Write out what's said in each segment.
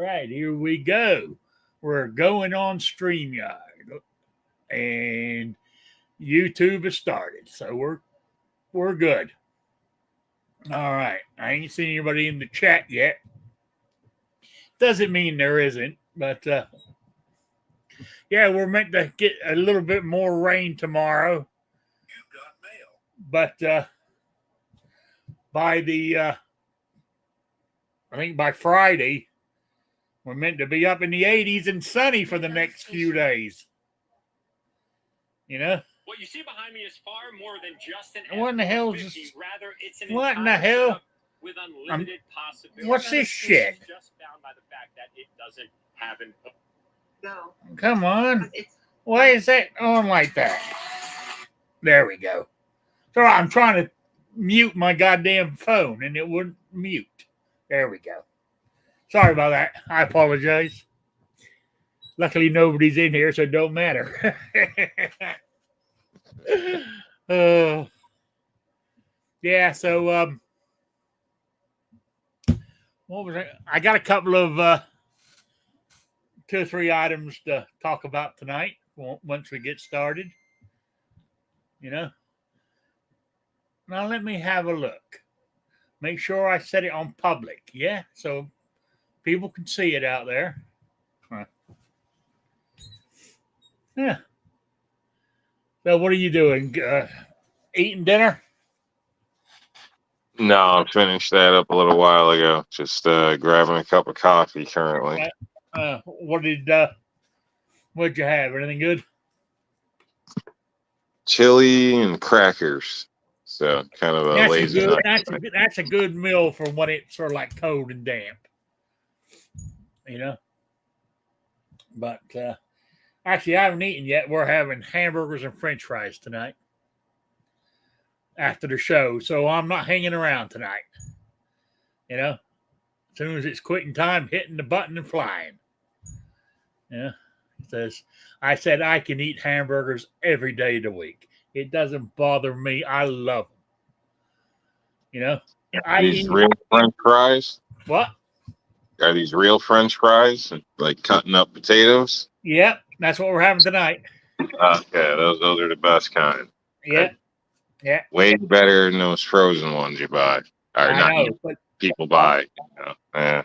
right, here we go. We're going on StreamYard, and YouTube has started, so we're good. All right, I ain't seen anybody in the chat yet. Doesn't mean there isn't, but yeah, we're meant to get a little bit more rain tomorrow. You've got mail. But by the I think by Friday, we're meant to be up in the 80s and sunny for the next few days. You know? What you see behind me is far more than just an What in the hell F-150. is this? Rather, it's an What in the entire hell? setup with unlimited possibilities. What's this shit? Just bound by the fact that it doesn't have an. No. Come on. It's Why is that on like that? There we go. So I'm trying to mute my goddamn phone and it wouldn't mute. There we go. Sorry about that. I apologize. Luckily nobody's in here, so it don't matter. Yeah, so what was it? I got a couple of 2 or 3 items to talk about tonight once we get started. You know? Now let me have a look. Make sure I set it on public. Yeah, so people can see it out there. Yeah. So what are you doing? Eating dinner? No, I finished that up a little while ago. Just grabbing a cup of coffee currently. What'd you have? Anything good? Chili and crackers. So kind of a lazy night. That's a good meal for when it's sort of like cold and damp. You know? But actually, I haven't eaten yet. We're having hamburgers and french fries tonight after the show. So I'm not hanging around tonight. You know? As soon as it's quitting time, hitting the button and flying. Yeah. I said I can eat hamburgers every day of the week. It doesn't bother me. I love them. You know? These real French fries? What? Are these real French fries? Like cutting up potatoes? Yep. That's what we're having tonight. Okay, those are the best kind. Yeah. Yeah. Way better than those frozen ones you buy. Or I not know, you, but people buy. You know? Yeah.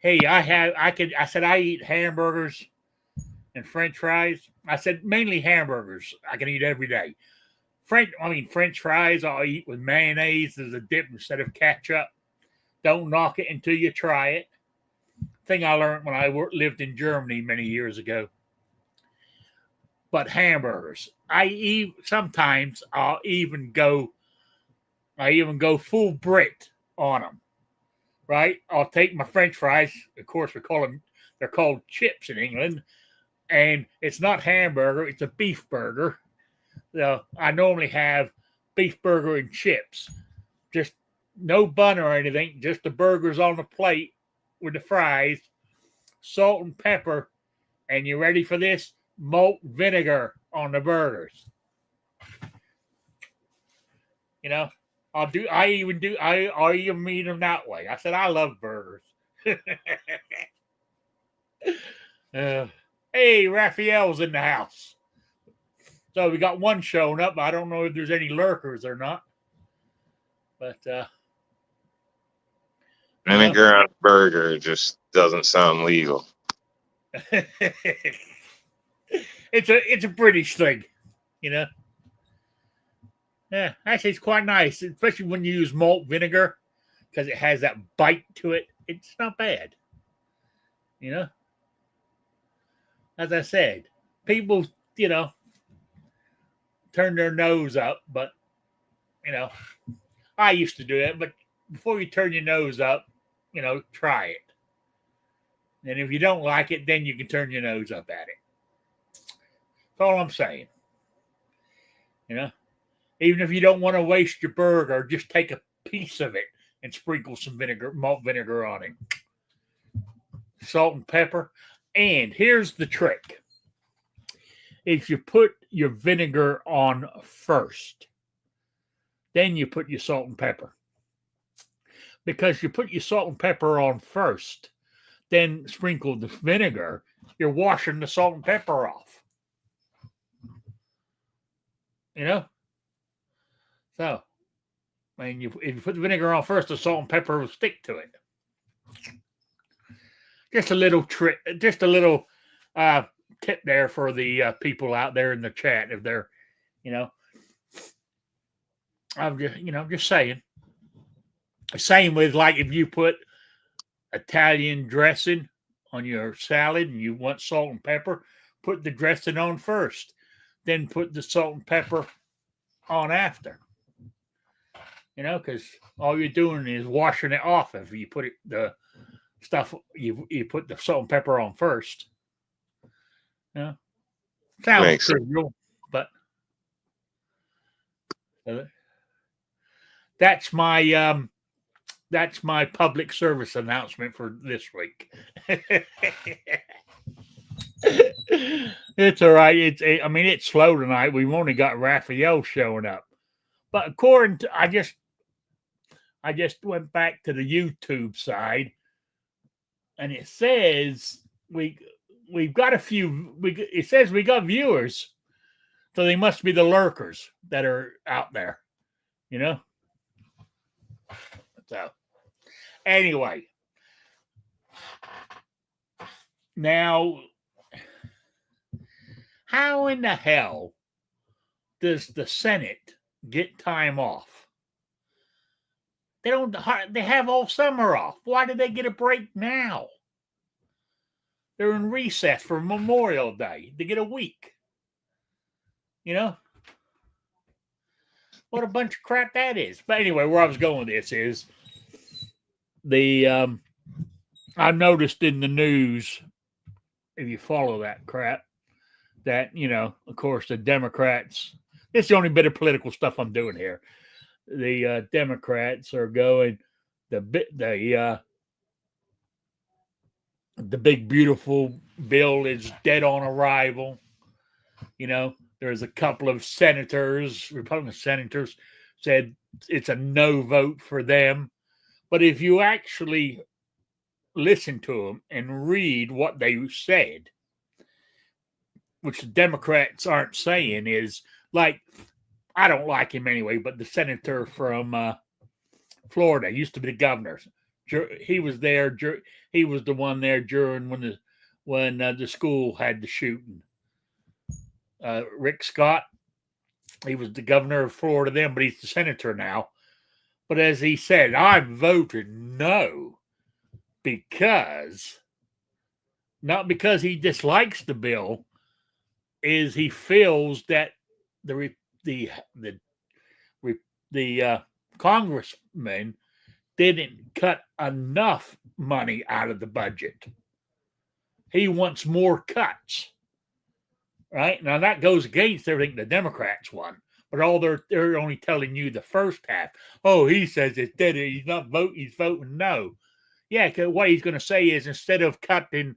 hey, I said I eat hamburgers and french fries. I said mainly hamburgers I can eat every day. French fries I'll eat with mayonnaise as a dip instead of ketchup. Don't knock it until you try it. Thing I learned when I lived in Germany many years ago. But hamburgers, sometimes I'll even go full Brit on them. Right? I'll take my French fries. Of course, they're called chips in England, and it's not hamburger; it's a beef burger. So I normally have beef burger and chips, just no bun or anything, just the burgers on the plate with the fries, salt and pepper, and you ready for this? Malt vinegar on the burgers. You know, I even eat them that way. I said I love burgers. Hey, Raphael's in the house. So we got one showing up. I don't know if there's any lurkers or not. But vinegar on a burger just doesn't sound legal. It's a British thing, you know. Yeah, actually, it's quite nice, especially when you use malt vinegar because it has that bite to it. It's not bad, you know. As I said, people, you know, turn their nose up, but you know, I used to do that. But before you turn your nose up, you know, try it. And if you don't like it, then you can turn your nose up at it. That's all I'm saying. You know, even if you don't want to waste your burger, just take a piece of it and sprinkle some malt vinegar on it. Salt and pepper. And here's the trick. If you put your vinegar on first, then you put your salt and pepper. Because you put your salt and pepper on first, then sprinkle the vinegar, you're washing the salt and pepper off. You know? So, I mean, if you put the vinegar on first, the salt and pepper will stick to it. Just a little trick, just a little tip there for the people out there in the chat. If they're, I'm just saying. Same with like if you put Italian dressing on your salad and you want salt and pepper, put the dressing on first, then put the salt and pepper on after. Because all you're doing is washing it off if you put the stuff you put the salt and pepper on first. Sounds Makes trivial, but that's my public service announcement for this week. It's all right. It's slow tonight. We've only got Raphael showing up, but according to I just went back to the YouTube side, and it says we've got a few. It says we got viewers, so they must be the lurkers that are out there, So, anyway, now, how in the hell does the Senate get time off? They have all summer off. Why did they get a break now? They're in recess for Memorial Day. They get a week. What a bunch of crap that is. But anyway, where I was going with this is I noticed in the news, if you follow that crap, that, of course, the Democrats, it's the only bit of political stuff I'm doing here. The Democrats are going, the big, beautiful bill is dead on arrival. There's a couple of Republican senators said it's a no vote for them. But if you actually listen to them and read what they said, which the Democrats aren't saying, is like, I don't like him anyway, but the senator from Florida used to be the governor. He was there. He was the one there during when the school had the shooting. Rick Scott, he was the governor of Florida then, but he's the senator now. But as he said, I voted no not because he dislikes the bill, is he feels that the congressman didn't cut enough money out of the budget. He wants more cuts. Right? Now that goes against everything the Democrats want, but they're only telling you the first half. Oh, he says it's dead. He's not voting. He's voting no. Yeah, because what he's going to say is instead of cutting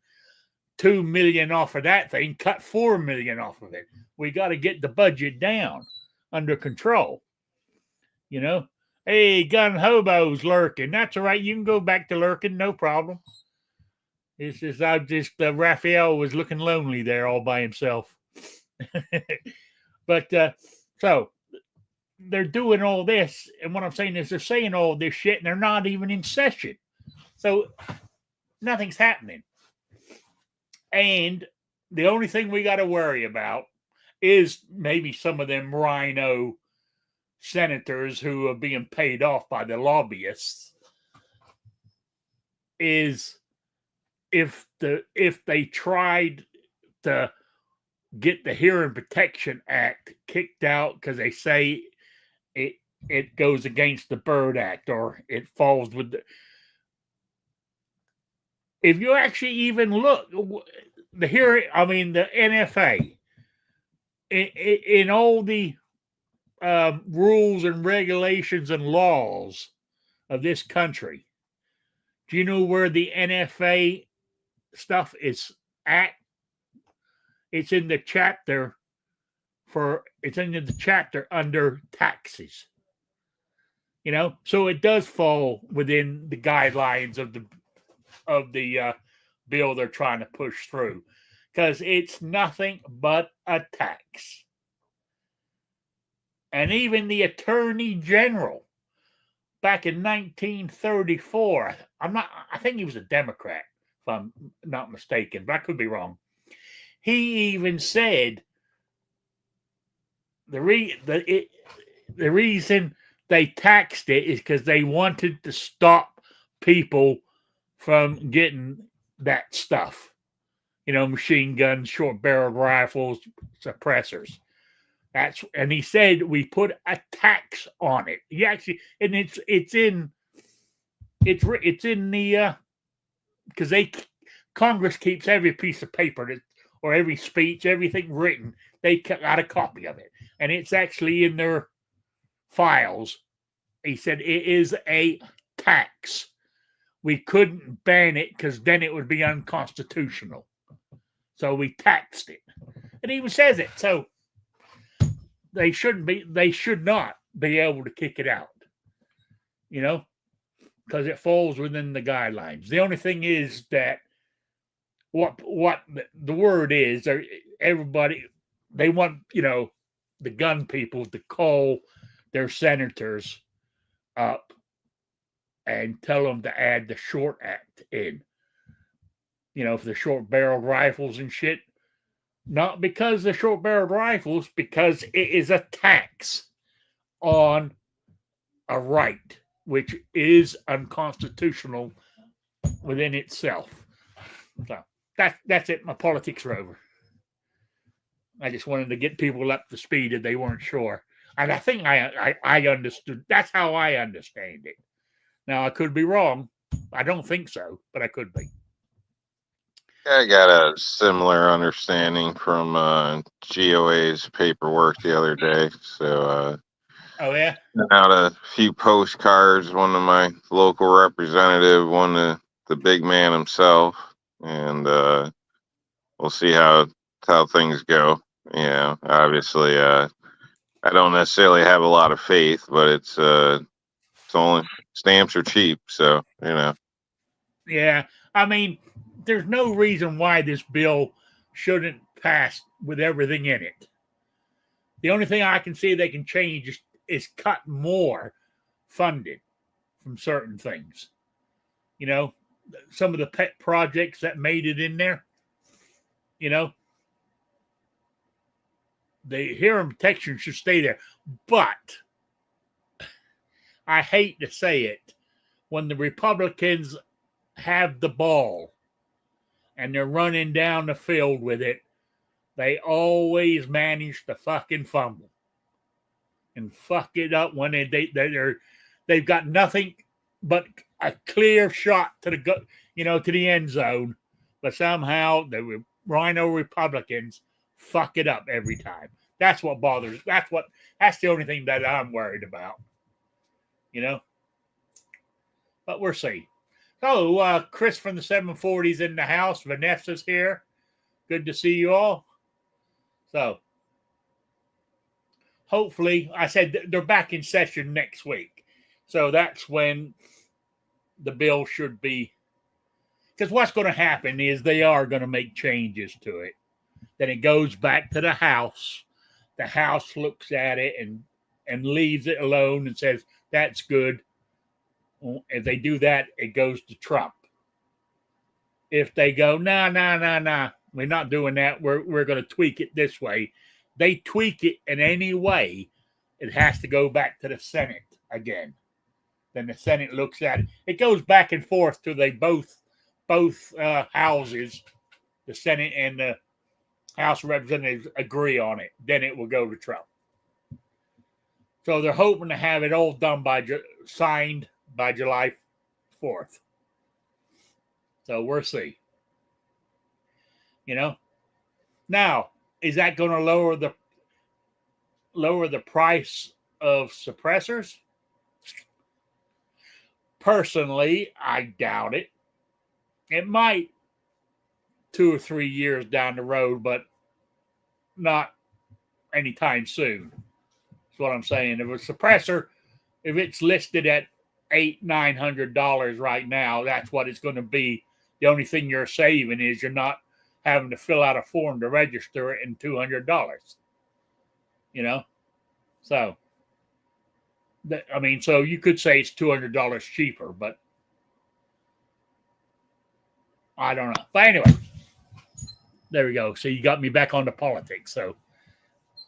$2 million off of that thing, cut $4 million off of it. We got to get the budget down under control. Hey, gun hobos lurking. That's all right. You can go back to lurking, no problem. It's just Raphael was looking lonely there all by himself. But so they're doing all this, and what I'm saying is they're saying all this shit, and they're not even in session. So nothing's happening. And the only thing we got to worry about is maybe some of them rhino senators who are being paid off by the lobbyists. Is if they tried to get the Hearing Protection Act kicked out because they say it goes against the Byrd Act or it falls with the. If you actually even look, the NFA, in all the rules and regulations and laws of this country, do you know where the NFA stuff is at? It's in the chapter under taxes. So it does fall within the guidelines of the bill they're trying to push through, because it's nothing but a tax. And even the Attorney General back in 1934, I think he was a Democrat, if I'm not mistaken, but I could be wrong. He even said the reason they taxed it is because they wanted to stop people from getting that stuff. Machine guns, short-barreled rifles, suppressors. And he said we put a tax on it. He actually, and it's in the because Congress keeps every piece of paper or every speech, everything written. They got a copy of it, and it's actually in their files. He said it is a tax. We couldn't ban it because then it would be unconstitutional. So we taxed it, and he even says it. So they should not be able to kick it out, because it falls within the guidelines. The only thing is that what the word is, everybody, they want, the gun people to call their senators up and tell them to add the SHORT Act in, for the short-barreled rifles and shit. Not because the short-barreled rifles, because it is a tax on a right, which is unconstitutional within itself. So that's it. My politics are over. I just wanted to get people up to speed if they weren't sure. And I think I understood. That's how I understand it. Now, I could be wrong. I don't think so, but I could be. I got a similar understanding from GOA's paperwork the other day. So, oh yeah, out a few postcards. One of my local representative, one the big man himself, and we'll see how things go. Obviously, I don't necessarily have a lot of faith, but it's only stamps are cheap, so Yeah, I mean, there's no reason why this bill shouldn't pass with everything in it. The only thing I can see they can change is cut more funding from certain things. Some of the pet projects that made it in there, the hearing protection should stay there. But I hate to say it, when the Republicans have the ball and they're running down the field with it, they always manage to fucking fumble and fuck it up when they've got nothing but a clear shot to the end zone, but somehow the Rhino Republicans fuck it up every time. That's what bothers. That's the only thing that I'm worried about. But we'll see. So, Chris from the 740's in the house. Vanessa's here. Good to see you all. So, hopefully, I said they're back in session next week. So, that's when the bill should be. Because what's going to happen is they are going to make changes to it. Then it goes back to the House. The House looks at it and leaves it alone and says, that's good. If they do that, it goes to Trump. If they go, nah, we're not doing that. We're going to tweak it this way. They tweak it in any way, it has to go back to the Senate again. Then the Senate looks at it. It goes back and forth till they both houses, the Senate and the House of Representatives, agree on it. Then it will go to Trump. So they're hoping to have it all done signed by July 4th. So we'll see. Now, is that going to lower the price of suppressors? Personally, I doubt it. It might 2 or 3 years down the road, but not anytime soon. That's what I'm saying. If a suppressor, if it's listed at $800-900 right now, that's what it's going to be The only thing you're saving is you're not having to fill out a form to register it and $200. You know, so I mean, so you could say it's $200 cheaper, but I don't know. But anyway, there we go. So you got me back onto politics. So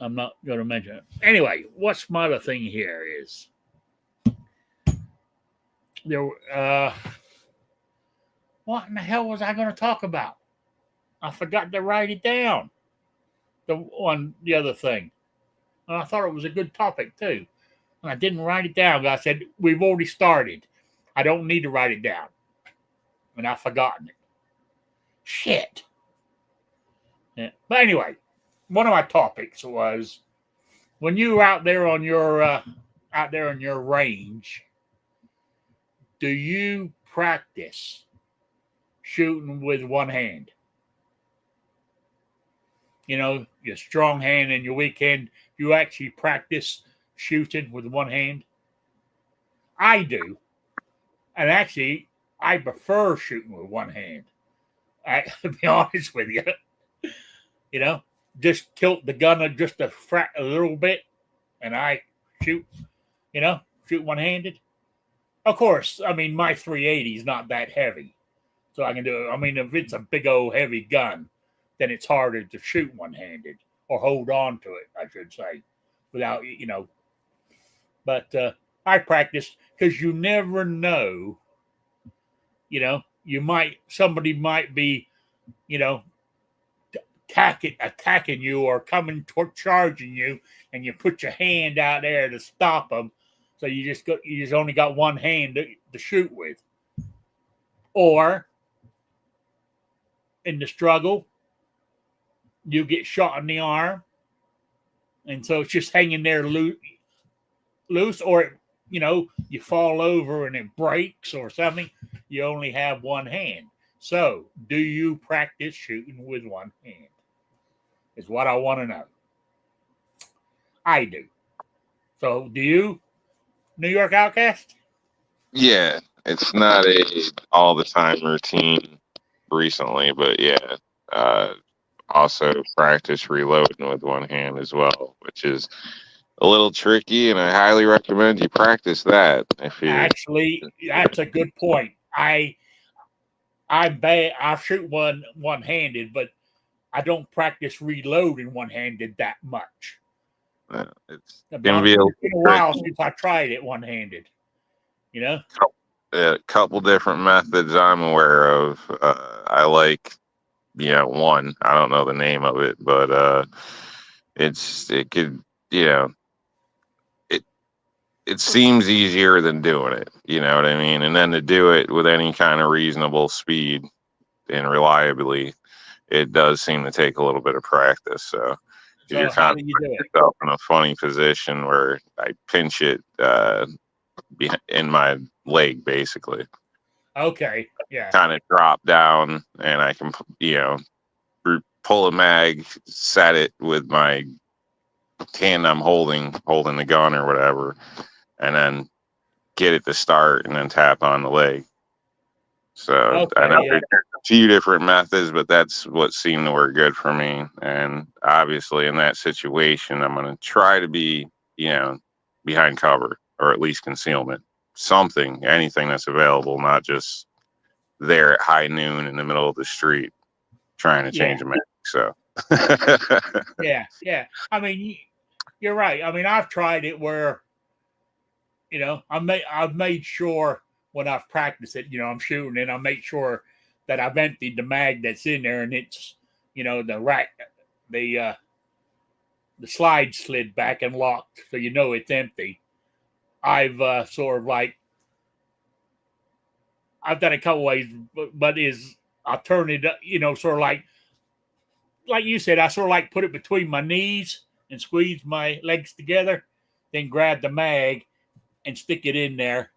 I'm not going to mention it. Anyway, what's my other thing here is there. What in the hell was I going to talk about? I forgot to write it down. The other thing. And I thought it was a good topic too. And I didn't write it down. I said, we've already started. I don't need to write it down. And I've forgotten it. Shit. Yeah. But anyway, one of my topics was when you were out there on your range, do you practice shooting with one hand? You know, your strong hand and your weak hand, you actually practice shooting with one hand? I do. And actually, I prefer shooting with one hand. To be honest with you. You know, just tilt the gun just a little bit and I shoot, shoot one-handed. Of course, I mean, my 380 is not that heavy. So I can do it. I mean, if it's a big old heavy gun, then it's harder to shoot one-handed or hold on to it, I should say, without, But I practice because you never know, somebody might be, attacking you or coming toward charging you, and you put your hand out there to stop them. So you just only got one hand to shoot with. Or in the struggle, you get shot in the arm, and so it's just hanging there loose, or you fall over and it breaks or something. You only have one hand. So, do you practice shooting with one hand? Is what I want to know. I do. So, do you, New York Outcast? Yeah, it's not a all the time routine recently, but yeah. Also practice reloading with one hand as well, which is a little tricky, and I highly recommend you practice that. Actually, that's a good point. I shoot one-handed, but I don't practice reloading one-handed that much. It's gonna be a while since I tried it one-handed. A couple different methods I'm aware of. I like, one. I don't know the name of it, but it seems easier than doing it. You know what I mean? And then to do it with any kind of reasonable speed and reliably, it does seem to take a little bit of practice. So you're kind of putting yourself in a funny position where I pinch it in my leg, basically. Okay, yeah. Kind of drop down, and I can, pull a mag, set it with my hand I'm holding the gun or whatever, and then get it to start, and then tap on the leg. So I know there's a few different methods, but that's what seemed to work good for me. And obviously, in that situation, I'm going to try to be, behind cover, or at least concealment. Anything that's available, not just there at high noon in the middle of the street trying to change a mag. So yeah. I mean, you're right. I mean, I've tried it where, I've made sure when I've practiced it, I'm shooting, and I make sure that I've emptied the mag that's in there, and it's, the slide slid back and locked, so it's empty. I've I've done a couple ways, but I'll turn it, sort of like you said, I sort of like put it between my knees and squeeze my legs together, then grab the mag and stick it in there.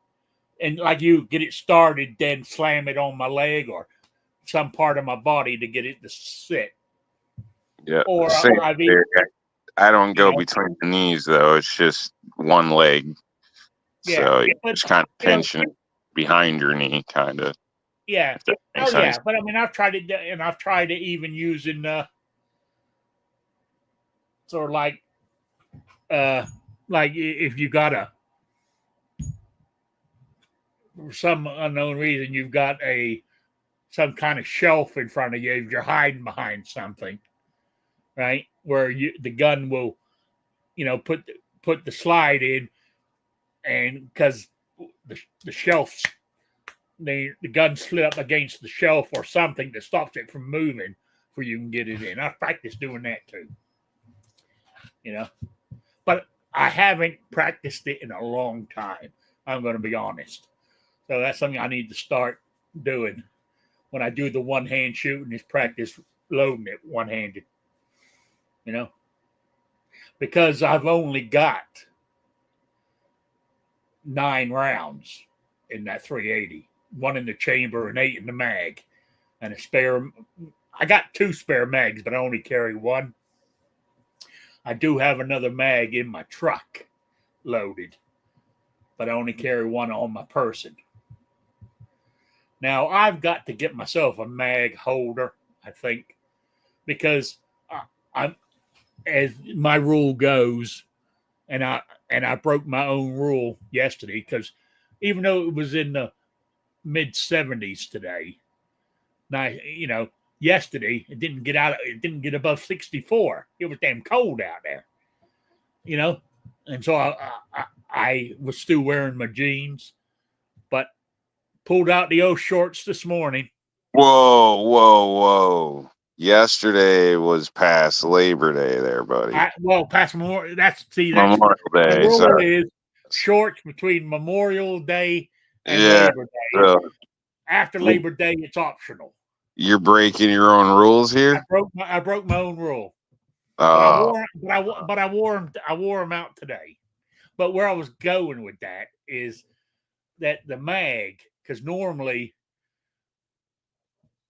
And like you get it started, then slam it on my leg or some part of my body to get it to sit. Yeah. Or I don't go between the knees, though. It's just one leg. So you're just kind of pinching it behind your knee, kind of. Yeah. If that Oh makes sense. yeah, but I mean, I've tried it, and I've tried it even using sort of like if you got a for some unknown reason you've got some kind of shelf in front of you, if you're hiding behind something, right, where the gun will, put the slide in, and because the shelf's the gun slid up against the shelf or something that stops it from moving, where you can get it in. I've practiced doing that too, but I haven't practiced it in a long time. I'm going to be honest. So that's something I need to start doing when I do the one hand shooting, is practice loading it one handed, because I've only got 9 rounds in that 380, 1 in the chamber and 8 in the mag, and a spare. I got 2 spare mags, but I only carry 1. I do have another mag in my truck loaded, but I only carry 1 on my person. Now, I've got to get myself a mag holder, I think, because I'm, as my rule goes, and I broke my own rule yesterday, because even though it was in the mid 70s today, now yesterday it didn't get above 64. It was damn cold out there, and so I was still wearing my jeans, but pulled out the old shorts this morning. Whoa. Yesterday was past Labor Day there, buddy. Past Memorial. That's Memorial Day. the rule So, is shorts between Memorial Day and yeah. Labor Day. So After Labor Day, it's optional. you're breaking your own rules here. I broke my own rule. I wore them out today. But where I was going with that is that the mag, because normally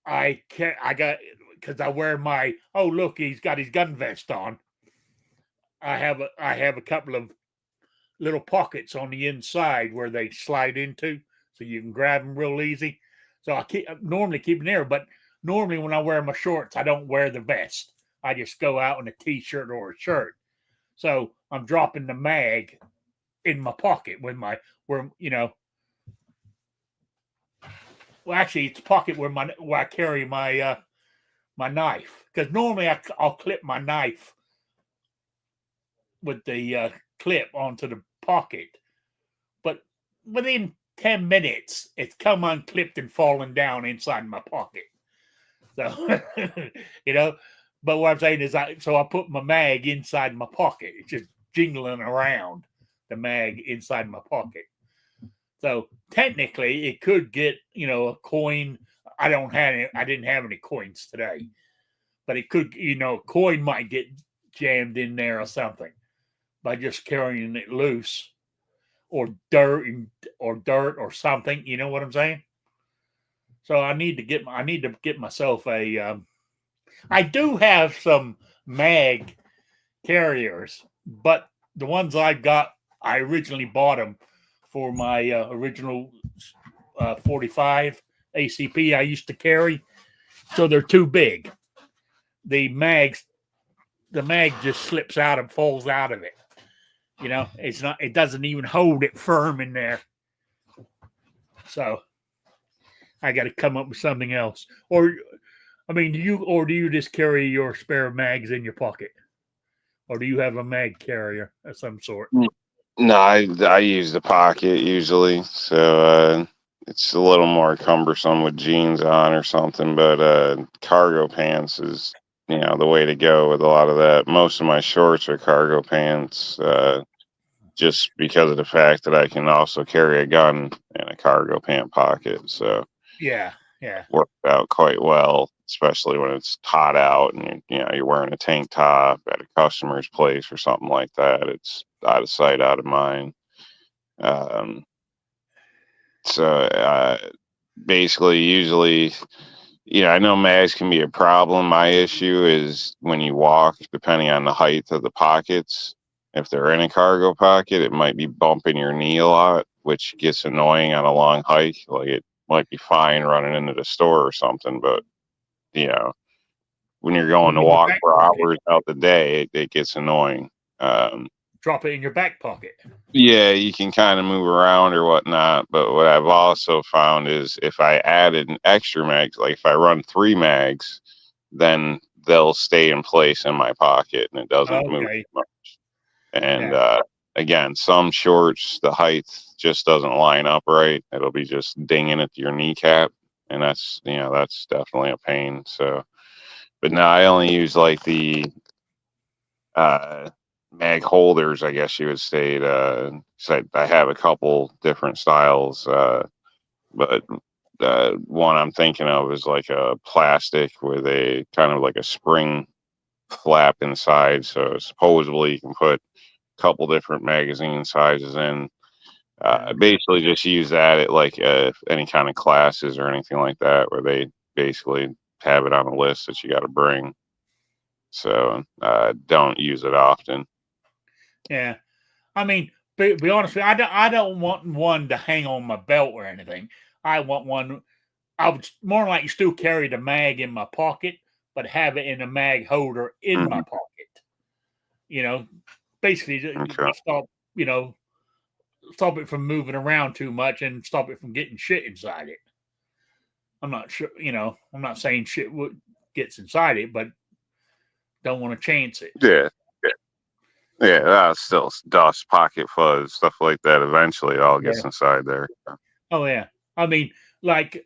because I wear my, oh look, he's got his gun vest on. I have a couple of little pockets on the inside where they slide into, so you can grab them real easy. So I normally keep them there, but normally when I wear my shorts, I don't wear the vest. I just go out in a t-shirt or a shirt. So I'm dropping the mag in my pocket with well, actually, it's a pocket where I carry my my knife, because normally I'll clip my knife with the clip onto the pocket, but within 10 minutes, it's come unclipped and fallen down inside my pocket. So, but what I'm saying is, I put my mag inside my pocket. It's just jingling around, the mag inside my pocket. So technically, it could get, a coin. I didn't have any coins today, but it could, a coin might get jammed in there or something by just carrying it loose, or dirt or something. You know what I'm saying? So I need to get myself a. I do have some mag carriers, but the ones I got, I originally bought them for my original 45 ACP I used to carry, so they're too big. The mag just slips out and falls out of it. It's not. It doesn't even hold it firm in there. So I got to come up with something else. Or, I mean, do you just carry your spare mags in your pocket, or do you have a mag carrier of some sort? No, I use the pocket usually, so it's a little more cumbersome with jeans on or something. But cargo pants is the way to go with a lot of that. Most of my shorts are cargo pants, just because of the fact that I can also carry a gun in a cargo pant pocket. So yeah, worked out quite well, especially when it's hot out and you're wearing a tank top at a customer's place or something like that. It's out of sight, out of mind. So basically, usually, I know mags can be a problem. My issue is when you walk, depending on the height of the pockets. If they're in a cargo pocket, it might be bumping your knee a lot, which gets annoying on a long hike. Like, it might be fine running into the store or something, but you know, when you're going to In your walk back for pocket. hours out the day, it gets annoying. Drop it in your back pocket. Yeah, you can kind of move around or whatnot, but what I've also found is if I added an extra mag, like if I run 3 mags, then they'll stay in place in my pocket and it doesn't move Okay. much. And Yeah. again, some shorts, the height just doesn't line up right. It'll be just dinging at your kneecap, and that's that's definitely a pain. So, but no, I only use like the mag holders, I guess you would say. So I have a couple different styles, but one I'm thinking of is like a plastic with a kind of like a spring flap inside. So supposedly you can put a couple different magazine sizes in. Basically, just use that at like any kind of classes or anything like that, where they basically have it on a list that you got to bring. So don't use it often. Yeah. I mean, be honest with you, I don't want one to hang on my belt or anything. I want one. I would more like still carry the mag in my pocket, but have it in a mag holder in my pocket. You know, basically Okay. stop. You know, stop it from moving around too much and stop it from getting shit inside it. I'm not sure. You know, I'm not saying shit gets inside it, but don't want to chance it. Yeah. Yeah, still dust, pocket fuzz, stuff like that. Eventually, it all gets inside there. Oh yeah. I mean, like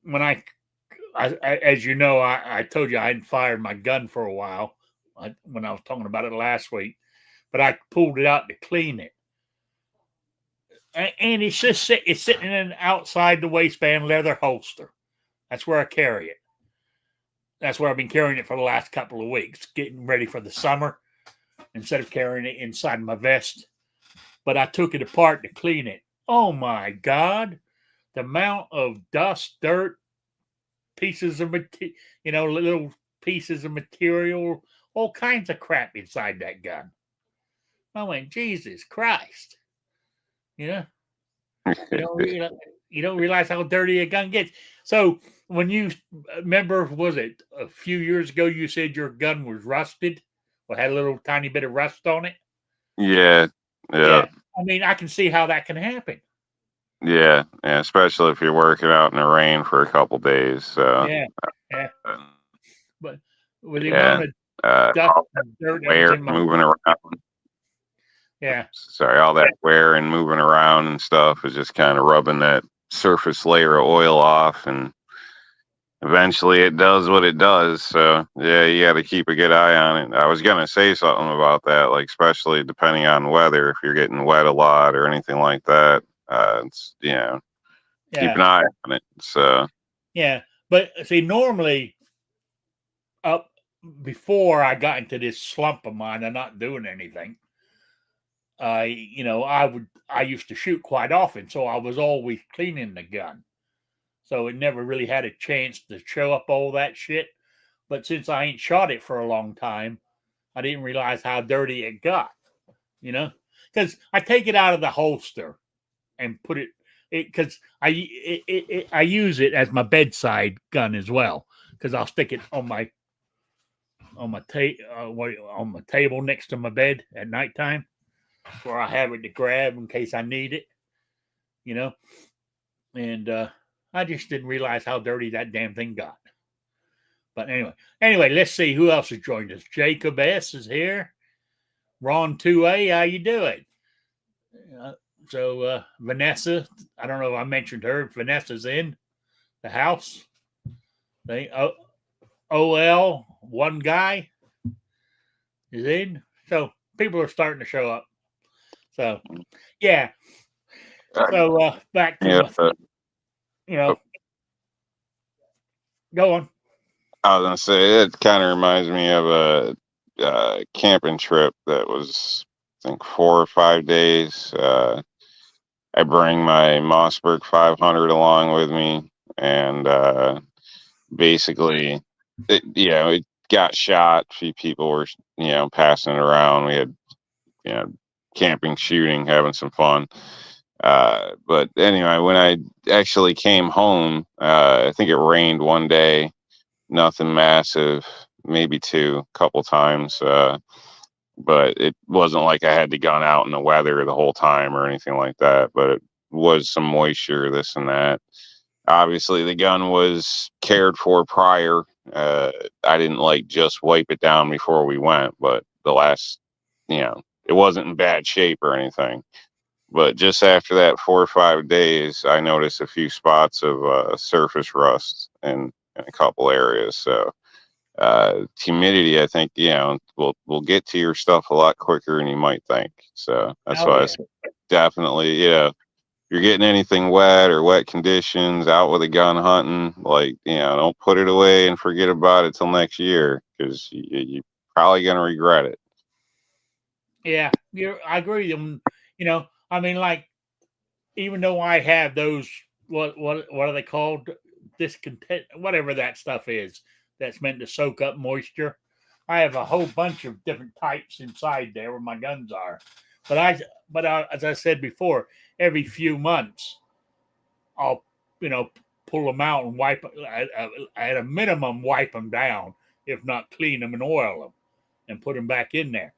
when I as you know, I told you I hadn't fired my gun for a while when I was talking about it last week, but I pulled it out to clean it, and it's just it's sitting in an outside the waistband leather holster. That's where I carry it. That's where I've been carrying it for the last couple of weeks, getting ready for the summer instead of carrying it inside my vest. But I took it apart to clean it. Oh my God. The amount of dust, dirt, pieces of little pieces of material, all kinds of crap inside that gun. I went, Jesus Christ. You know, you don't realize how dirty a gun gets. So when you remember, was it a few years ago, you said your gun was rusted or had a little tiny bit of rust on it? Yeah. I mean, I can see how that can happen. Yeah, especially if you're working out in the rain for a couple days. So Yeah. But with the yeah, amount of dust and dirt that was wear in my moving around. yeah. Sorry, all that wear and moving around and stuff is just kind of rubbing that surface layer of oil off, and eventually it does what it does. So yeah, you got to keep a good eye on it. I was gonna say something about that, like especially depending on weather, if you're getting wet a lot or anything like that. It's keep an eye on it. So yeah, but see, normally up before I got into this slump of mine of not doing anything, I used to shoot quite often, so I was always cleaning the gun. So it never really had a chance to show up all that shit. But since I ain't shot it for a long time, I didn't realize how dirty it got. Because I take it out of the holster and put it because I use it as my bedside gun as well, because I'll stick it on my table next to my bed at nighttime, where I have it to grab in case I need it. And I just didn't realize how dirty that damn thing got. But anyway, let's see who else has joined us. Jacob S is here. Ron 2A, how you doing? So Vanessa, I don't know if I mentioned her. Vanessa's in the house. OL, one guy is in. So people are starting to show up. So yeah. So back to go on. I was gonna say it kind of reminds me of a camping trip that was, I think, 4 or 5 days. I bring my Mossberg 500 along with me, and basically, it got shot. A few people were, passing it around. We had, camping, shooting, having some fun. But anyway, when I actually came home, I think it rained one day, nothing massive, maybe two, couple times. But it wasn't like I had the gun out in the weather the whole time or anything like that. But it was some moisture, this and that. Obviously, the gun was cared for prior. I didn't like just wipe it down before we went, but the last, it wasn't in bad shape or anything. But just after that 4 or 5 days, I noticed a few spots of surface rust in a couple areas. So humidity, I think, will get to your stuff a lot quicker than you might think. So that's why it's definitely, you're getting anything wet or wet conditions, out with a gun hunting, like, don't put it away and forget about it till next year, because you're probably going to regret it. Yeah, I agree. I mean, like, even though I have those, what are they called? Discontent, whatever that stuff is, that's meant to soak up moisture. I have a whole bunch of different types inside there where my guns are. But as I said before, every few months, I'll, pull them out and wipe, at a minimum, wipe them down, if not clean them and oil them and put them back in there.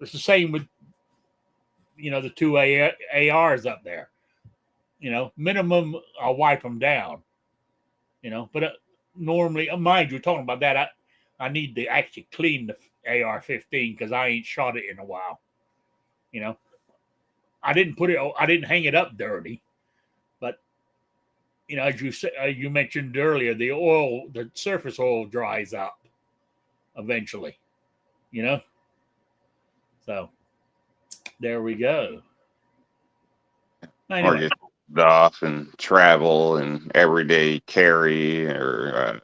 It's the same with, the two ARs up there. Minimum, I'll wipe them down. But normally, mind you, talking about that, I need to actually clean the AR-15 because I ain't shot it in a while. I didn't hang it up dirty, but as you mentioned earlier, the surface oil dries up eventually. So there we go. Anyway. Or get off and travel and everyday carry, or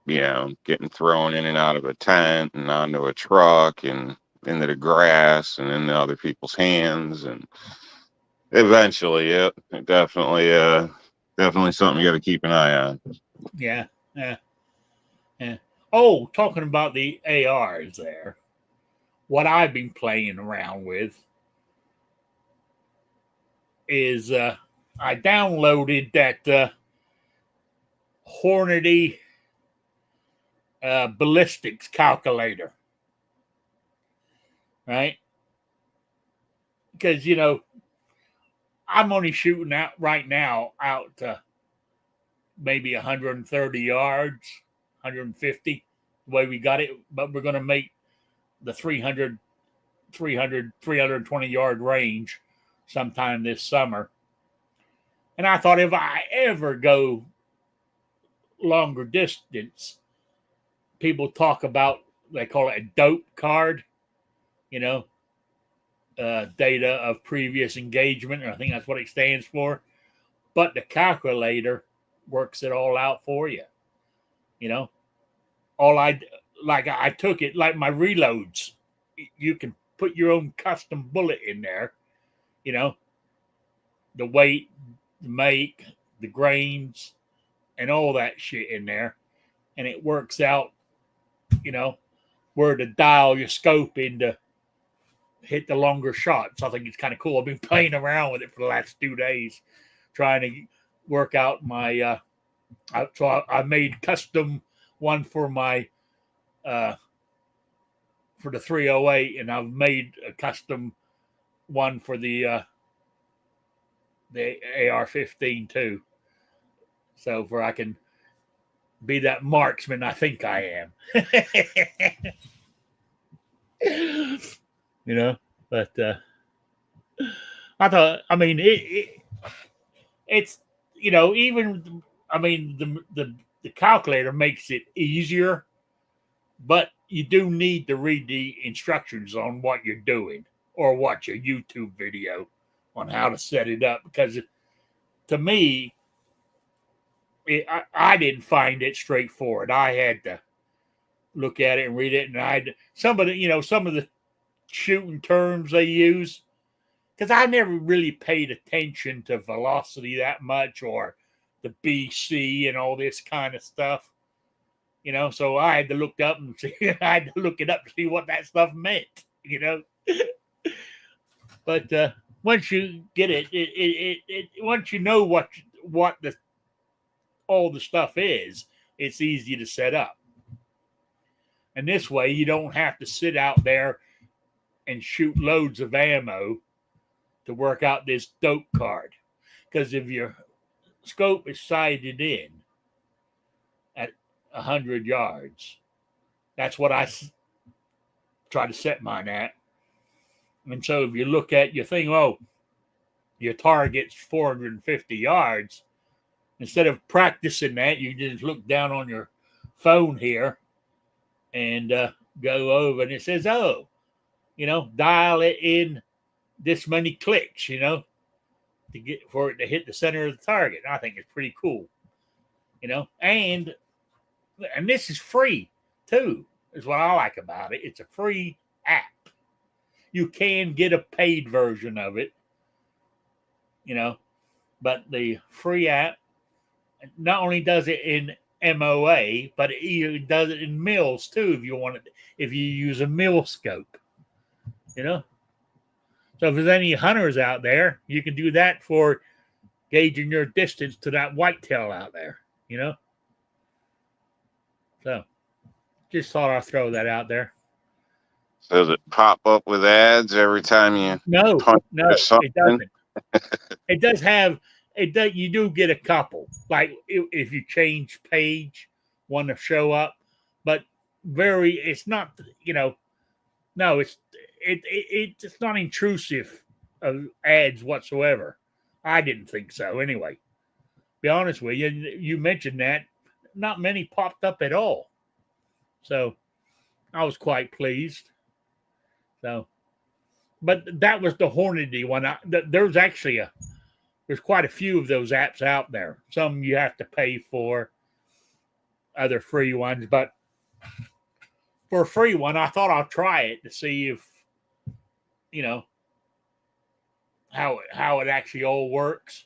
getting thrown in and out of a tent and onto a truck and into the grass and into other people's hands, and eventually, definitely something you got to keep an eye on. Yeah. Oh, talking about the ARs there, what I've been playing around with is I downloaded that Hornady ballistics calculator, right? Because I'm only shooting out right now out to maybe 130 yards, 150, the way we got it, but we're going to make the 320 yard range sometime this summer. And I thought, if I ever go longer distance, people talk about, they call it a dope card, data of previous engagement. I think that's what it stands for. But the calculator works it all out for you. I took it like my reloads. You can put your own custom bullet in there, the weight, the make, the grains, and all that shit in there. And it works out, where to dial your scope in to hit the longer shots. I think it's kind of cool. I've been playing around with it for the last 2 days, trying to work out my, I made custom one for my, for the 308, and I've made a custom one for the AR-15 too. So I can be that marksman I think I am. But I thought, I mean, it's, even, I mean, the calculator makes it easier, but you do need to read the instructions on what you're doing, or watch a YouTube video on how to set it up, because to me, I didn't find it straightforward. I had to look at it and read it, and some of the shooting terms they use, because I never really paid attention to velocity that much, or the BC and all this kind of stuff. So I had to look up and see. I had to look it up to see what that stuff meant. But once you get it once you know what the all the stuff is, it's easy to set up. And this way, you don't have to sit out there and shoot loads of ammo to work out this dope card. Because if your scope is sighted in at 100 yards, that's what I try to set mine at. And so if you look at your thing, oh, your target's 450 yards, instead of practicing that, you just look down on your phone here and go over, and it says, oh, dial it in this many clicks, to get for it to hit the center of the target. I think it's pretty cool, and this is free too, is what I like about it. It's a free app. You can get a paid version of it, but the free app not only does it in MOA, but it even does it in mils too. If you use a mil scope, So if there's any hunters out there, you can do that for gauging your distance to that whitetail out there, So just thought I'd throw that out there. Does it pop up with ads every time you No, punch or it something? doesn't. It does have it. Does, you do get a couple, like if you change page, one to show up, but it's not. No, it's not intrusive of ads whatsoever. I didn't think so. Anyway, be honest with you, you mentioned that not many popped up at all, so I was quite pleased. So, but that was the Hornady one. There's actually there's quite a few of those apps out there. Some you have to pay for, other free ones. But for a free one, I thought I'll try it to see if, how it actually all works.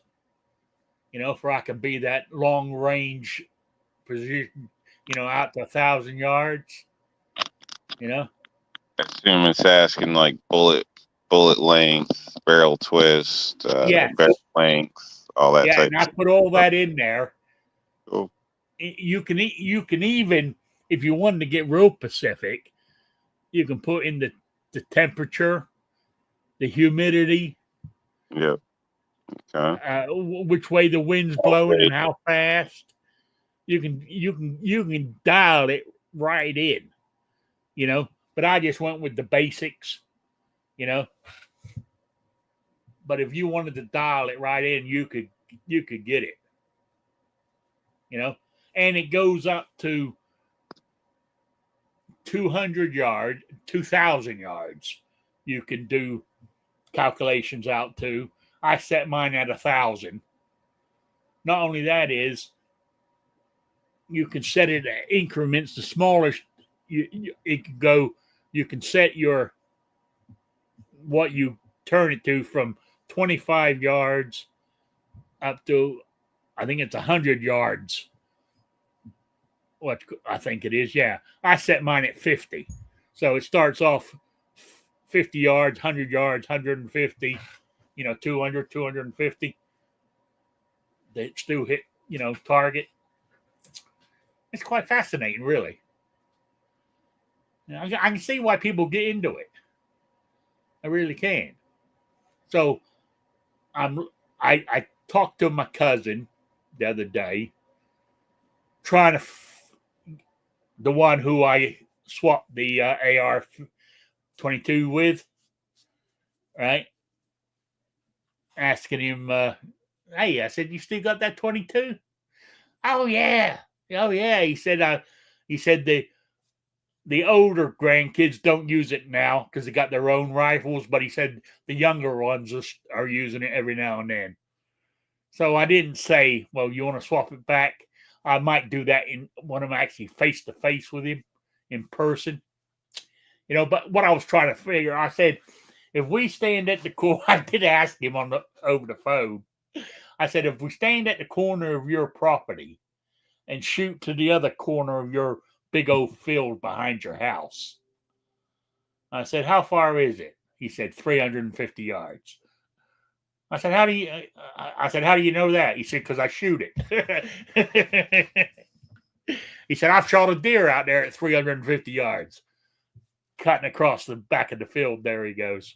For I can be that long range position, out to 1,000 yards. I assume it's asking like bullet length, barrel twist, Yes. barrel length, all that Yeah, type and of I put all that in there. Cool. You can even, if you wanted to get real specific, you can put in the temperature, the humidity, Yep. Okay. which way the wind's blowing and how fast. You can dial it right in, But I just went with the basics, But if you wanted to dial it right in, you could get it, And it goes up to 200 yards, 2,000 yards. You can do calculations out to. I set mine at 1,000. Not only that is, you can set it at increments. The smallest it can go. You can set what you turn it to from 25 yards up to, I think it's 100 yards. What I think it is, yeah. I set mine at 50. So it starts off 50 yards, 100 yards, 150, 200, 250. They still hit, target. It's quite fascinating, really. I can see why people get into it. I really can. So I talked to my cousin the other day, trying to the one who I swapped the AR-22 with, right? Asking him, hey, I said, you still got that 22? Oh yeah. He said the older grandkids don't use it now because they got their own rifles, but he said the younger ones are using it every now and then. So I didn't say, well, you want to swap it back? I might do that when I'm actually face to face with him in person. But what I was trying to figure, I said, if we stand at the corner, I did ask him over the phone. I said, if we stand at the corner of your property and shoot to the other corner of your big old field behind your house, I said, how far is it? He said 350 yards. I said, I said, how do you know that? He said, because I shoot it. He said, I've shot a deer out there at 350 yards, cutting across the back of the field. There he goes.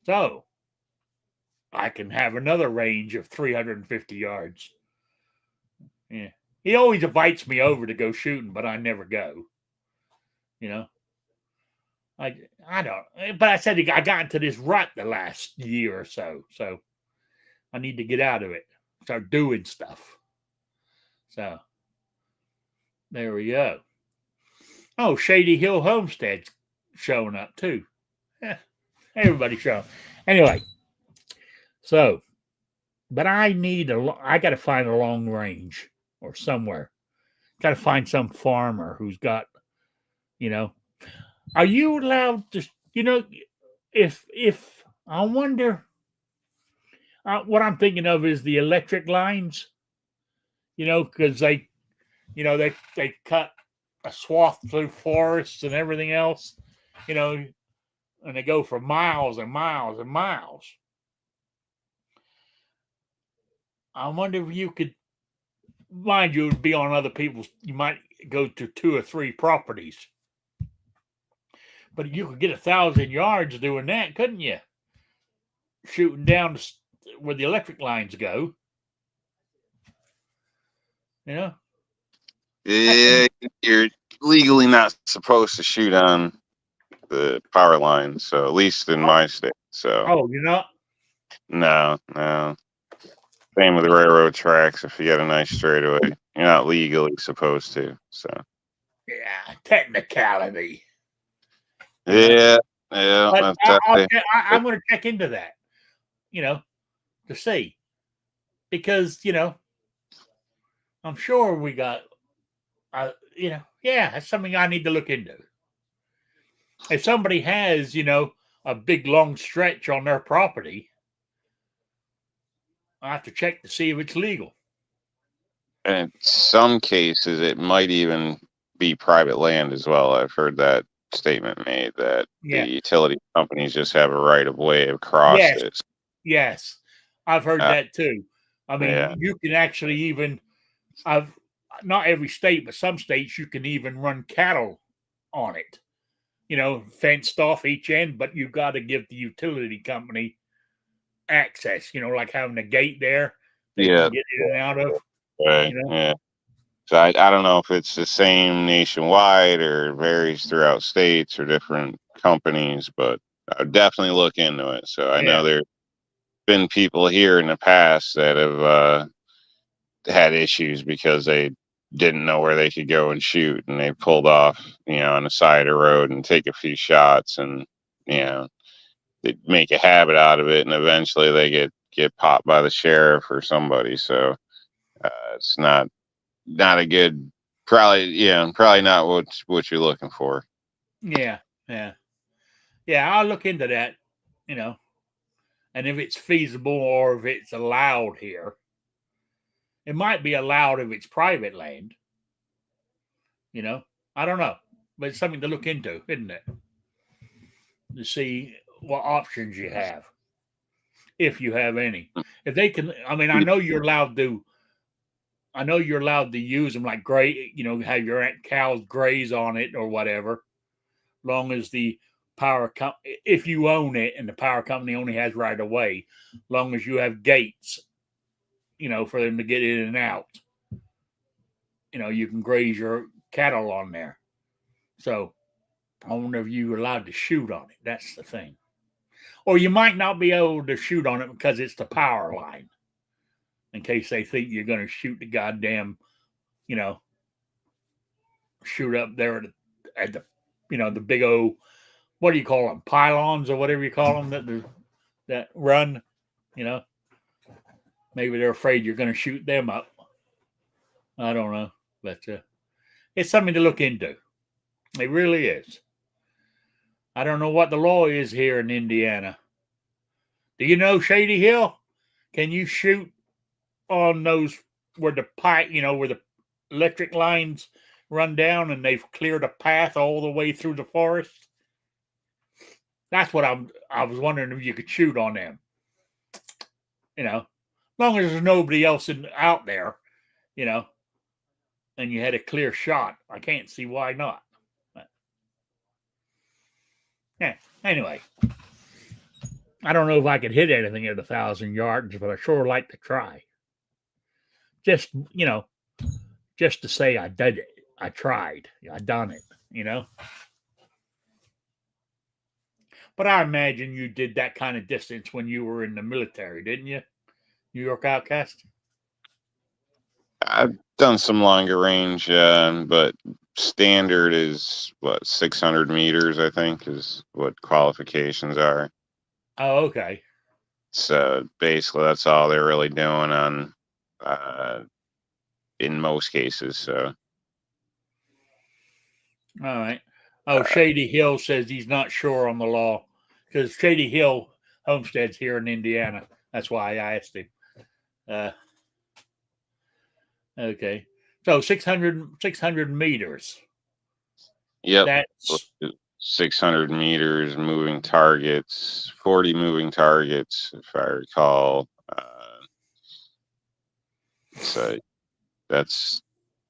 So I can have another range of 350 yards. Yeah. He always invites me over to go shooting, but I never go. You know, I don't. But I said I got into this rut the last year or so, so I need to get out of it, start doing stuff. So there we go. Oh, Shady Hill Homestead's showing up too. Yeah, everybody's showing. Anyway, so, but I got to find a long range or somewhere. Got to find some farmer who's got, are you allowed to, if I wonder, what I'm thinking of is the electric lines, because they cut a swath through forests and everything else, and they go for miles and miles and miles. I wonder if you could, mind you, it would be on other people's, you might go to 2 or 3 properties. But you could get 1,000 yards doing that, couldn't you? Shooting down where the electric lines go. Yeah, you're legally not supposed to shoot on the power lines, so at least in my state. So you're not? No. Same with the railroad tracks. If you got a nice straightaway, you're not legally supposed to. So yeah, technicality. Yeah. But I'm going to check into that, to see. Because, I'm sure we got, that's something I need to look into. If somebody has, a big long stretch on their property, I have to check to see if it's legal. And in some cases, it might even be private land as well. I've heard that statement made that the utility companies just have a right of way across it. Yes, I've heard that too. I mean, you can actually even, not every state, but some states you can even run cattle on it. Fenced off each end, but you've got to give the utility company access. Like having a gate there, they can get in and out of. Right. Yeah. So I don't know if it's the same nationwide or varies throughout states or different companies, but I'll definitely look into it. So I know there's been people here in the past that have had issues because they didn't know where they could go and shoot, and they pulled off, on the side of the road and take a few shots, and they make a habit out of it, and eventually they get popped by the sheriff or somebody. So it's not a good, probably not what you're looking for. Yeah. I'll look into that, and if it's feasible or if it's allowed here. It might be allowed if it's private land. I don't know, but it's something to look into, isn't it? To see what options you have, if you have any. If they can, I mean, I know you're allowed to use them like have your cows graze on it or whatever, long as the power company, if you own it and the power company only has right of way, long as you have gates, for them to get in and out. You can graze your cattle on there. So I wonder if you're allowed to shoot on it. That's the thing. Or you might not be able to shoot on it because it's the power line. In case they think you're going to shoot the goddamn, shoot up there at the the big old, what do you call them? Pylons or whatever you call them that run, Maybe they're afraid you're going to shoot them up. I don't know. But it's something to look into. It really is. I don't know what the law is here in Indiana. Do you know Shady Hill? Can you shoot on those where the pipe, where the electric lines run down and they've cleared a path all the way through the forest? That's what I was wondering if you could shoot on them. As long as there's nobody else out there, and you had a clear shot, I can't see why not. But, yeah. Anyway, I don't know if I could hit anything at 1,000 yards, but I sure like to try. Just just to say I did it. I tried. I done it. But I imagine you did that kind of distance when you were in the military, didn't you? New York Outcast? I've done some longer range, but standard is 600 meters, I think, is what qualifications are. Oh, okay. So basically, that's all they're really doing on, in most cases. So, All right. Oh, Shady Hill says he's not sure on the law because Shady Hill homestead's here in Indiana. That's why I asked him. Okay. So 600 meters. yep, That's 600 meters, moving targets, 40 moving targets, if I recall. So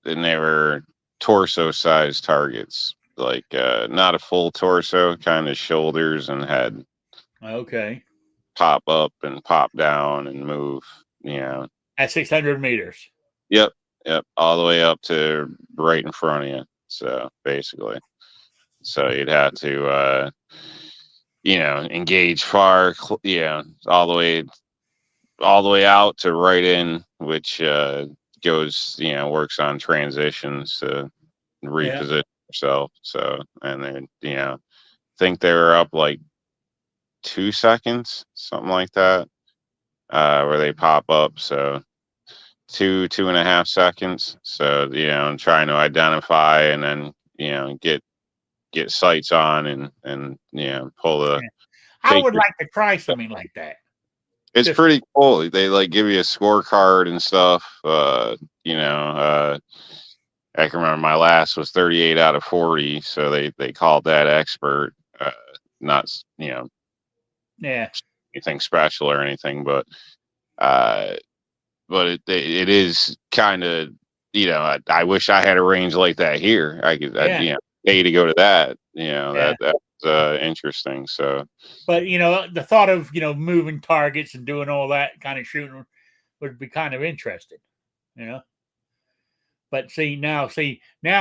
and they were torso-sized targets, like not a full torso, kind of shoulders and head. okay. Pop up and pop down and move. At 600 meters. Yep, all the way up to right in front of you. So basically, you'd have to, engage far, all the way out to right in, which goes, works on transitions to reposition yourself. So, and then, think they were up like 2 seconds, something like that, where they pop up. So 2.5 seconds. So, trying to identify and then, get sights on and pull the. I would like to try something like that. It's pretty cool. They like give you a scorecard and stuff. I can remember my last was 38 out of 40, so they called that expert. Not anything special or anything, but it is kind of I wish I had a range like that here. I could pay to go to that. That's interesting. So, but the thought of moving targets and doing all that kind of shooting would be kind of interesting. But now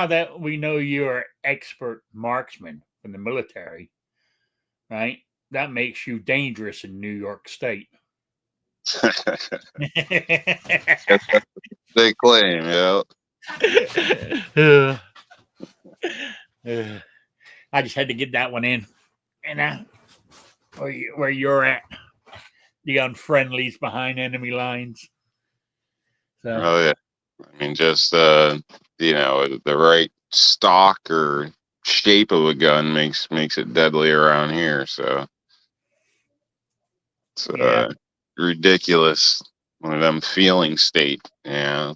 that we know you're an expert marksman from the military, right? That makes you dangerous in New York State. They claim, I just had to get that one in, where you're at, the unfriendlies behind enemy lines. So. Oh yeah, I mean, just the right stock or shape of a gun makes it deadly around here. So it's ridiculous. One of them feeling state. I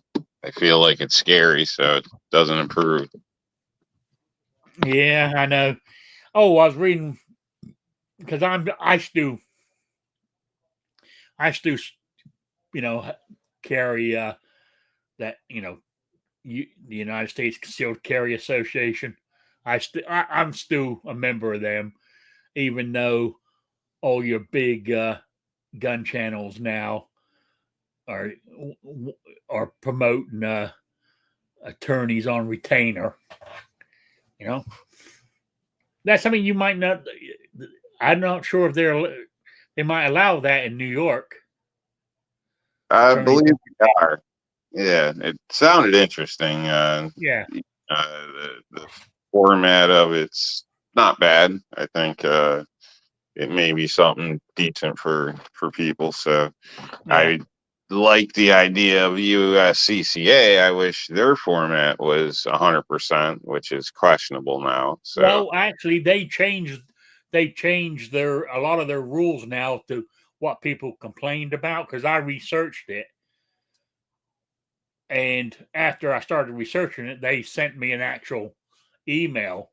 feel like it's scary, so it doesn't improve. Yeah, I know. Oh, I was reading because I still carry that the United States Concealed Carry Association. I'm still a member of them, even though all your big gun channels now are promoting attorneys on retainer. That's something you might not. I'm not sure if they might allow that in New York. I believe they are. Yeah, it sounded interesting. Yeah. The format of it's not bad. I think it may be something decent for people. So I like the idea of USCCA. I wish their format was 100%, which is questionable now. So well, actually, they changed a lot of their rules now to what people complained about, because I researched it. And after I started researching it, they sent me an actual email.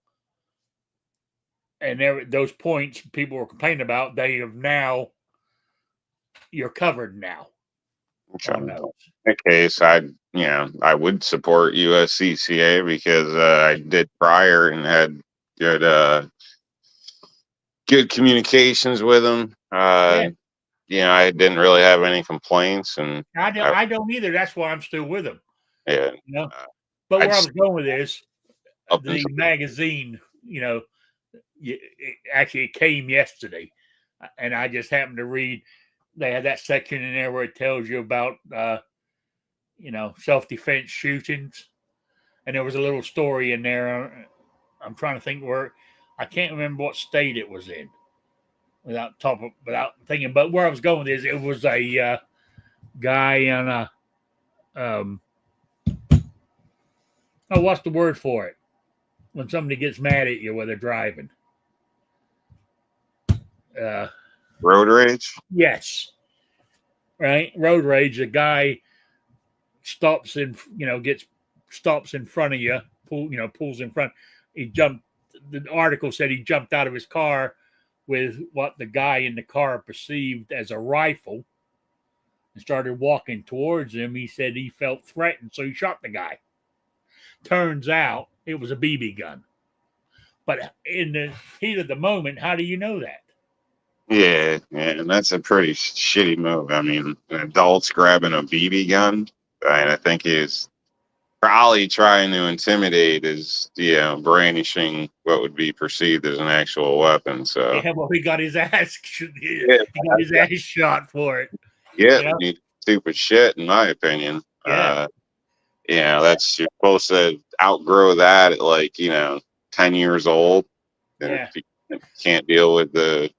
And those points people were complaining about, they have now you're covered now on Okay. those. In that case, I would support USCCA because I did prior and had good good communications with them. Yeah, I didn't really have any complaints, and I don't either. That's why I'm still with them. yeah, You know, uh, but I where I just was going with this, up the until magazine, actually it came yesterday, and I just happened to read. They had that section in there where it tells you about self-defense shootings, and there was a little story in there. I'm trying to think where. I can't remember what state it was in without thinking. But where I was going is it was a guy on a what's the word for it when somebody gets mad at you while they're driving? Uh, road rage. yes, right. Road rage. A guy stops stops in front of you, pulls in front. He jumped. The article said he jumped out of his car with what the guy in the car perceived as a rifle and started walking towards him. He said he felt threatened, so he shot the guy. Turns out it was a BB gun. But in the heat of the moment, how do you know that? Yeah, and that's a pretty shitty move. I mean, an adult's grabbing a BB gun, and I think he's probably trying to intimidate is brandishing what would be perceived as an actual weapon. So Yeah, well, he got his ass yeah, he got his ass shot for it. yeah, You know? stupid shit in my opinion. Yeah, That's you're supposed to outgrow that at 10 years old. And yeah, if you can't deal with the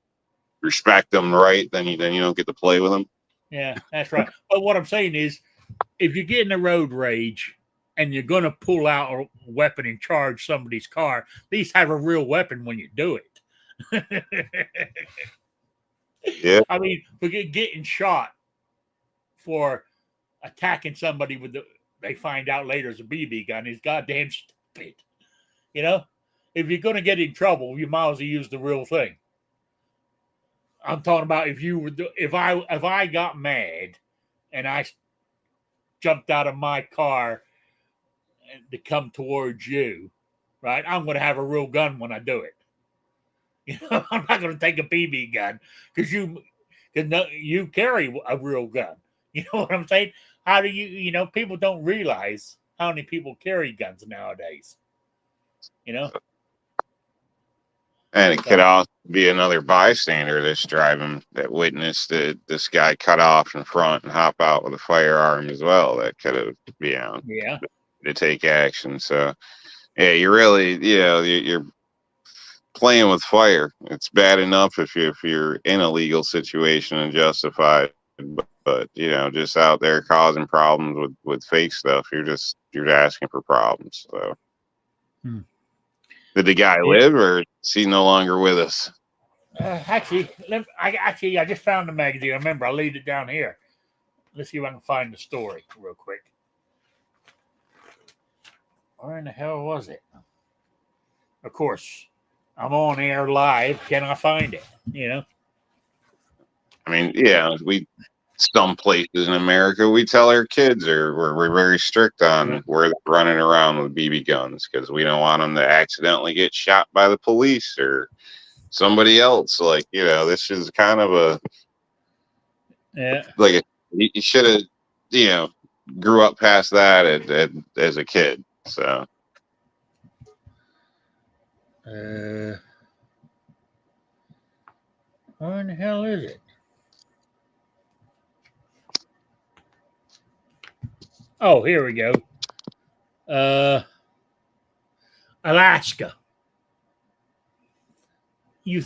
respect them right, then you don't get to play with them. yeah, that's right. But what I'm saying is, if you get in a road rage and you're going to pull out a weapon and charge somebody's car, at least have a real weapon when you do it. Yeah, I mean, forget getting shot for attacking somebody they find out later is a BB gun is goddamn stupid. You know, if you're going to get in trouble, you might as well use the real thing. I'm talking about if I got mad and I jumped out of my car to come towards you, right? I'm going to have a real gun when I do it. I'm not going to take a BB gun because you carry a real gun. You know what I'm saying? How do people don't realize how many people carry guns nowadays. and it could also be another bystander that's driving that witnessed this guy cut off in front and hop out with a firearm as well. That could have, Yeah. to take action. So yeah, you really, you're playing with fire. It's bad enough if you're in a legal situation and justified, but just out there causing problems with fake stuff. You're asking for problems. So did the guy live, or is he no longer with us? Actually, I just found the magazine. I remember I laid it down here. Let's see if I can find the story real quick. Where in the hell was it? Of course, I'm on air live. Can I find it? I mean, some places in America we tell our kids we're very strict on where they're running around with BB guns because we don't want them to accidentally get shot by the police or somebody else. This is kind of you should have grew up past that as a kid. So where in the hell is it? Oh, here we go. Alaska. You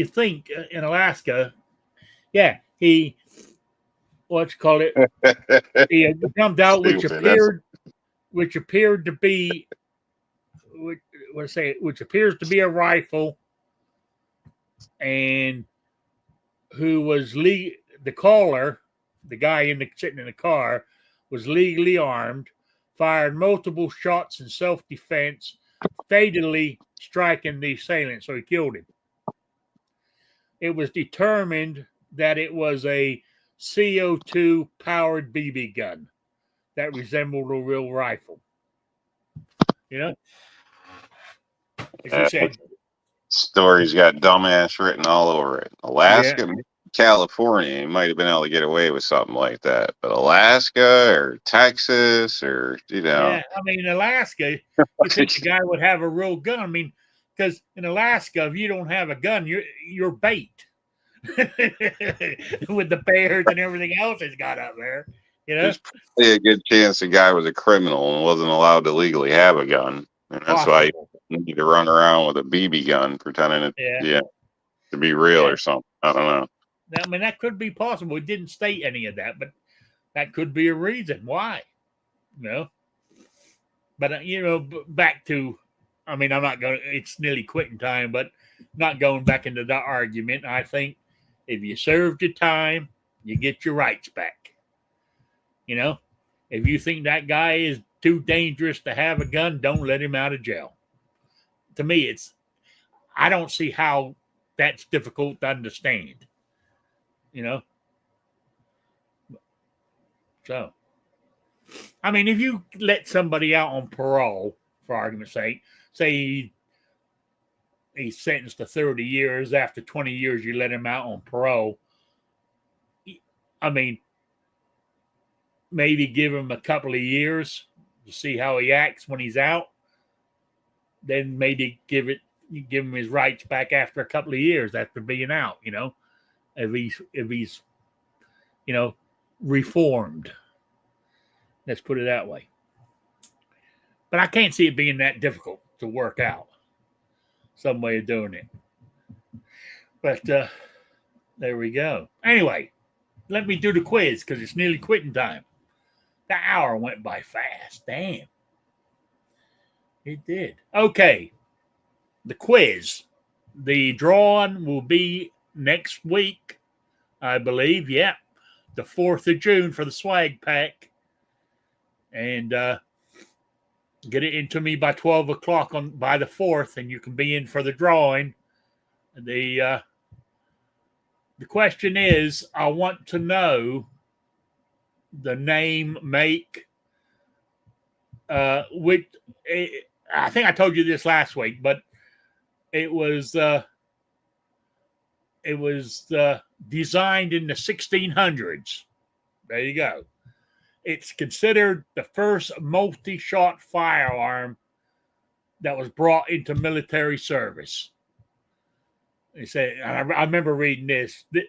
think in Alaska? Yeah, he what's called it? He jumped out, which appeared to be which appears to be a rifle, and who was the caller, the guy sitting in the car, was legally armed, fired multiple shots in self-defense, fatally striking the assailant, so he killed him. It was determined that it was a CO2 powered BB gun that resembled a real rifle. You know, as you said, Story's got dumbass written all over it. Alaska, California, you might have been able to get away with something like that, but Alaska or Texas or yeah. I mean, Alaska, you think the guy would have a real gun? I mean, because in Alaska, if you don't have a gun, you're bait with the bears and everything else it's got up there. You know, there's probably a good chance the guy was a criminal and wasn't allowed to legally have a gun, and that's why you need to run around with a BB gun pretending it, to be real or something. I don't know. I mean, that could be possible. It didn't state any of that, but that could be a reason why. You know, but back to, I mean, I'm not going. It's nearly quitting time, but not going back into that argument. I think if you served your time, you get your rights back. You know, if you think that guy is too dangerous to have a gun, don't let him out of jail. To me, I don't see how that's difficult to understand. You know? So, I mean, if you let somebody out on parole, for argument's sake, say he's sentenced to 30 years, after 20 years you let him out on parole, I mean, maybe give him a couple of years to see how he acts when he's out. Then maybe give him his rights back after a couple of years after being out. You know, if he's reformed. Let's put it that way. But I can't see it being that difficult to work out some way of doing it. But there we go. Anyway, let me do the quiz because it's nearly quitting time. The hour went by fast. Damn. It did. Okay. The quiz. The drawing will be next week, I believe. Yeah. The 4th of June for the swag pack. And get it into me by 12 o'clock by the 4th, and you can be in for the drawing. The question is, I want to know the name, make, with, I think I told you this last week, but it was designed in the 1600s. There you go. It's considered the first multi-shot firearm that was brought into military service. They said, and I remember reading this, the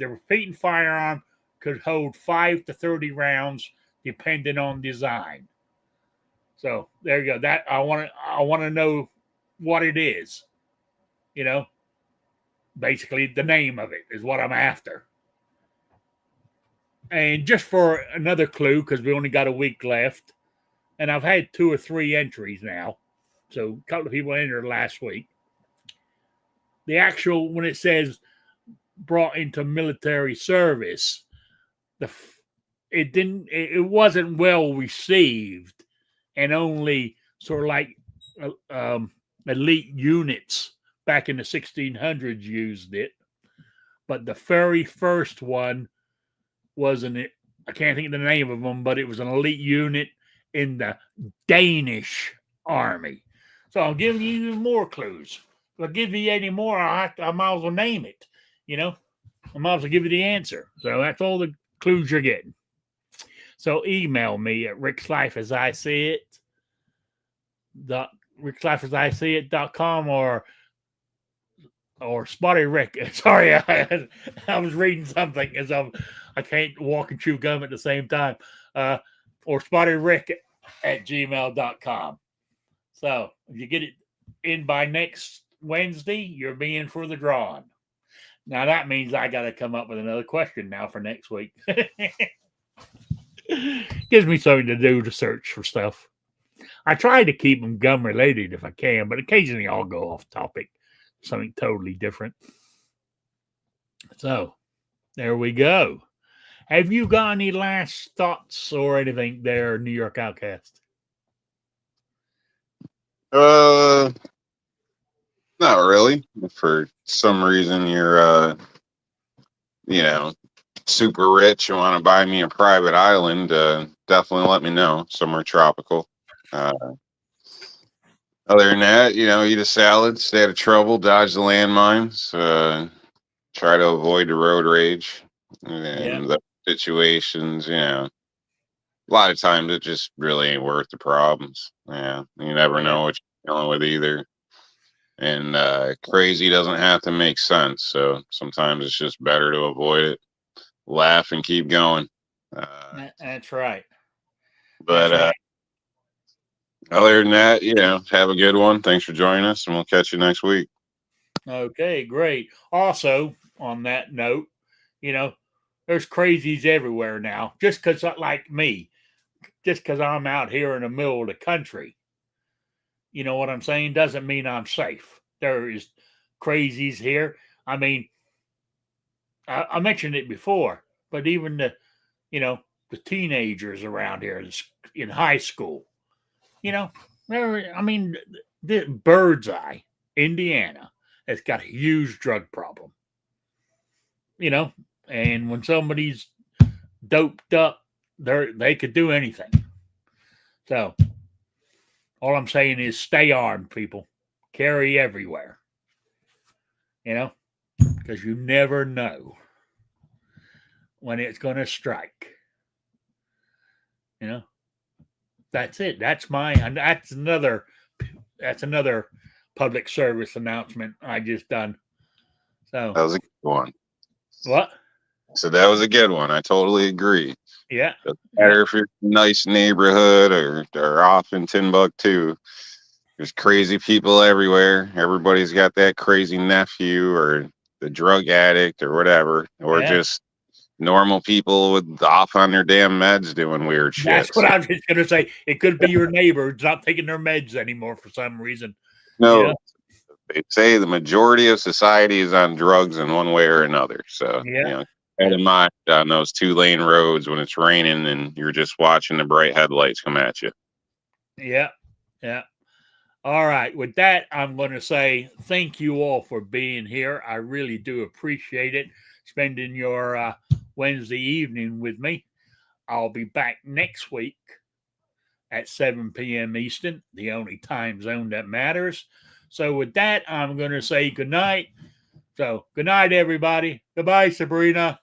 repeating firearm could hold 5 to 30 rounds depending on design. So there you go. That I want to know what it is. You know, basically the name of it is what I'm after. And just for another clue, because we only got a week left, and I've had 2 or 3 entries now, so a couple of people entered last week. The actual, when it says brought into military service, it wasn't well received, and only sort of like elite units back in the 1600s used it. But the very first one wasn't it? I can't think of the name of them, but it was an elite unit in the Danish army. So I'm giving you even more clues. If I give you any more, I might as well name it. You know, I might as well give you the answer. So that's all the clues you're getting. So email me at rickslifeasIseeit.com or Spotty Rick. Sorry, I was reading something as I can't walk and chew gum at the same time. Or Spotty Rick at gmail.com. So if you get it in by next Wednesday, you're being for the drawing. Now that means I got to come up with another question now for next week. Gives me something to do to search for stuff. I try to keep them gum related if I can, but occasionally I'll go off topic, something totally different. So there we go. Have you got any last thoughts or anything there, New York Outcast? Not really. For some reason, you're, super rich and want to buy me a private island, definitely let me know. Somewhere tropical. Other than that, eat a salad, stay out of trouble, dodge the landmines, try to avoid the road rage Yeah. and the situations. A lot of times it just really ain't worth the problems. Yeah, you never know what you're dealing with either. And crazy doesn't have to make sense. So sometimes it's just better to avoid it, laugh, and keep going. That's right. But That's right. other than that, have a good one. Thanks for joining us, and we'll catch you next week. Okay, great. Also, on that note, there's crazies everywhere now. Just because, like me, just because I'm out here in the middle of the country, you know what I'm saying, doesn't mean I'm safe. There is crazies here. I mean, I mentioned it before, but even the teenagers around here in high school, I mean, the Birdseye, Indiana, has got a huge drug problem. And when somebody's doped up, they could do anything. So all I'm saying is stay armed, people. Carry everywhere. Because you never know when it's going to strike. That's it. That's another public service announcement I just done. So That was a good one. What? So that was a good one. I totally agree. Yeah. Doesn't matter if you're in a nice neighborhood or off in Timbuktu. There's crazy people everywhere. Everybody's got that crazy nephew or the drug addict or whatever, or just normal people with off on their damn meds doing weird shit. That's what I was just gonna say. It could be your neighbor not taking their meds anymore for some reason. No, they say the majority of society is on drugs in one way or another. So keep in mind on those 2-lane roads when it's raining and you're just watching the bright headlights come at you. Yeah. Yeah. All right. With that, I'm going to say thank you all for being here. I really do appreciate it, spending your Wednesday evening with me. I'll be back next week at 7 p.m. Eastern, the only time zone that matters. So with that, I'm going to say good night. So good night, everybody. Goodbye, Sabrina.